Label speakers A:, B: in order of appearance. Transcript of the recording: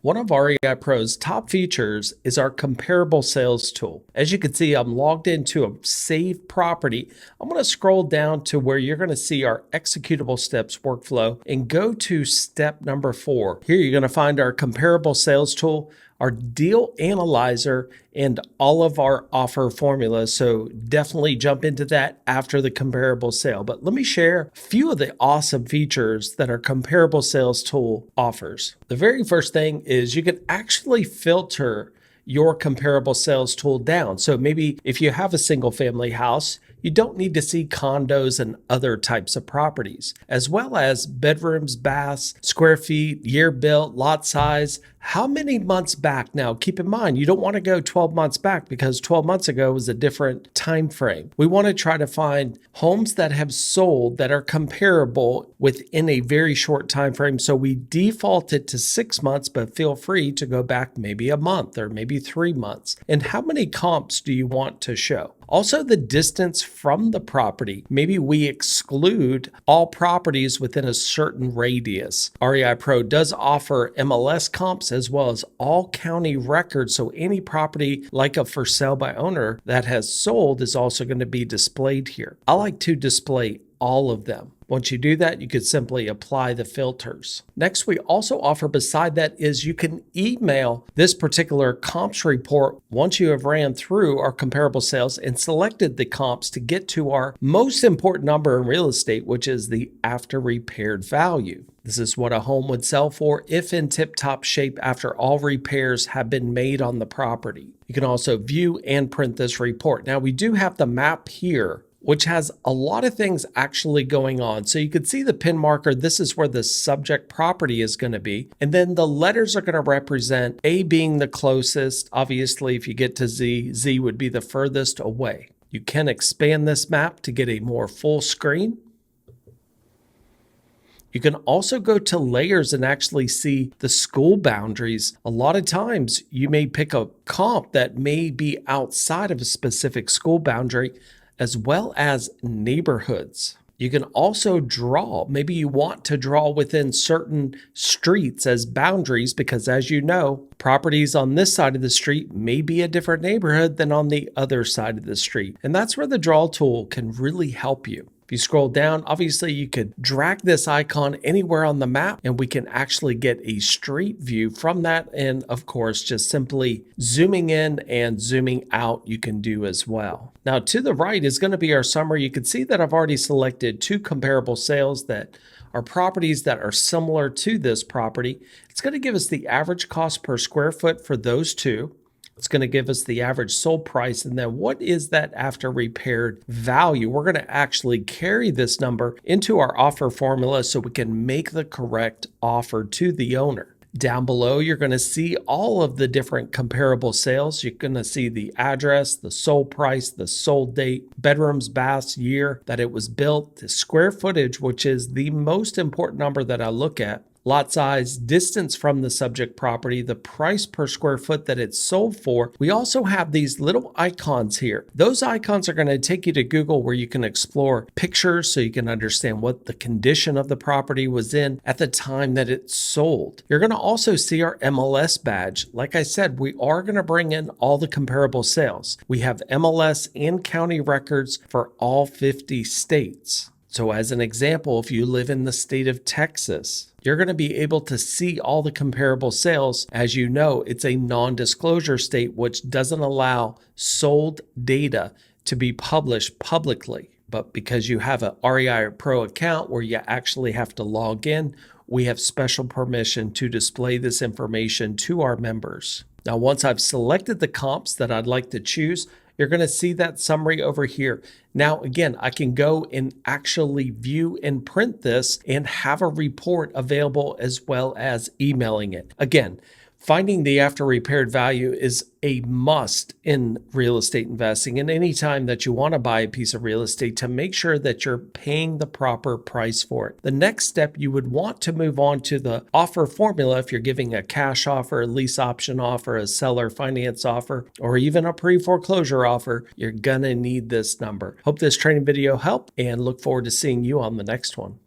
A: One of REIPro's top features is our comparable sales tool. As you can see, I'm logged into a saved property. I'm going to scroll down to where you're going to see our executable steps workflow and go to step number 4. Here you're going to find our comparable sales tool, our deal analyzer, and all of our offer formulas. So definitely jump into that after the comparable sale. But let me share a few of the awesome features that our comparable sales tool offers. The very first thing is you can actually filter your comparable sales tool down. So maybe if you have a single family house, you don't need to see condos and other types of properties, as well as bedrooms, baths, square feet, year built, lot size, how many months back. Now, keep in mind, you don't want to go 12 months back because 12 months ago was a different time frame. We want to try to find homes that have sold that are comparable within a very short time frame. So we default it to 6 months, but feel free to go back maybe a month or maybe 3 months. And how many comps do you want to show? Also, the distance from the property. Maybe we exclude all properties within a certain radius. REIPro does offer MLS comps as well as all county records. So any property like a for sale by owner that has sold is also going to be displayed here. I like to display all of them. Once you do that, you could simply apply the filters. Next, we also offer beside that is you can email this particular comps report once you have ran through our comparable sales and selected the comps to get to our most important number in real estate, which is the after repaired value. This is what a home would sell for if in tip-top shape after all repairs have been made on the property. You can also view and print this report. Now, we do have the map here, which has a lot of things actually going on. So you can see the pin marker. This is where the subject property is going to be. And then the letters are going to represent A being the closest. Obviously, if you get to Z, Z would be the furthest away. You can expand this map to get a more full screen. You can also go to layers and actually see the school boundaries. A lot of times you may pick a comp that may be outside of a specific school boundary, as well as neighborhoods. You can also draw. Maybe you want to draw within certain streets as boundaries because, as you know, properties on this side of the street may be a different neighborhood than on the other side of the street. And that's where the draw tool can really help you. If you scroll down, obviously you could drag this icon anywhere on the map and we can actually get a street view from that. And of course, just simply zooming in and zooming out you can do as well. Now to the right is going to be our summary. You can see that I've already selected 2 comparable sales that are properties that are similar to this property. It's going to give us the average cost per square foot for those 2. It's going to give us the average sold price. And then what is that after repaired value? We're going to actually carry this number into our offer formula so we can make the correct offer to the owner. Down below, you're going to see all of the different comparable sales. You're going to see the address, the sold price, the sold date, bedrooms, baths, year that it was built, the square footage, which is the most important number that I look at, lot size, distance from the subject property, the price per square foot that it's sold for. We also have these little icons here. Those icons are going to take you to Google where you can explore pictures so you can understand what the condition of the property was in at the time that it sold. You're going to also see our MLS badge. Like I said, we are going to bring in all the comparable sales. We have MLS and county records for all 50 states. So as an example, if you live in the state of Texas, you're going to be able to see all the comparable sales. As you know, it's a non-disclosure state, which doesn't allow sold data to be published publicly. But because you have an REIPro account where you actually have to log in, we have special permission to display this information to our members. Now, once I've selected the comps that I'd like to choose, you're going to see that summary over here. Now, again, I can go and actually view and print this and have a report available as well as emailing it. Again, finding the after repaired value is a must in real estate investing, and any time that you want to buy a piece of real estate, to make sure that you're paying the proper price for it. The next step, you would want to move on to the offer formula. If you're giving a cash offer, a lease option offer, a seller finance offer, or even a pre-foreclosure offer, you're gonna need this number. Hope this training video helped and look forward to seeing you on the next one.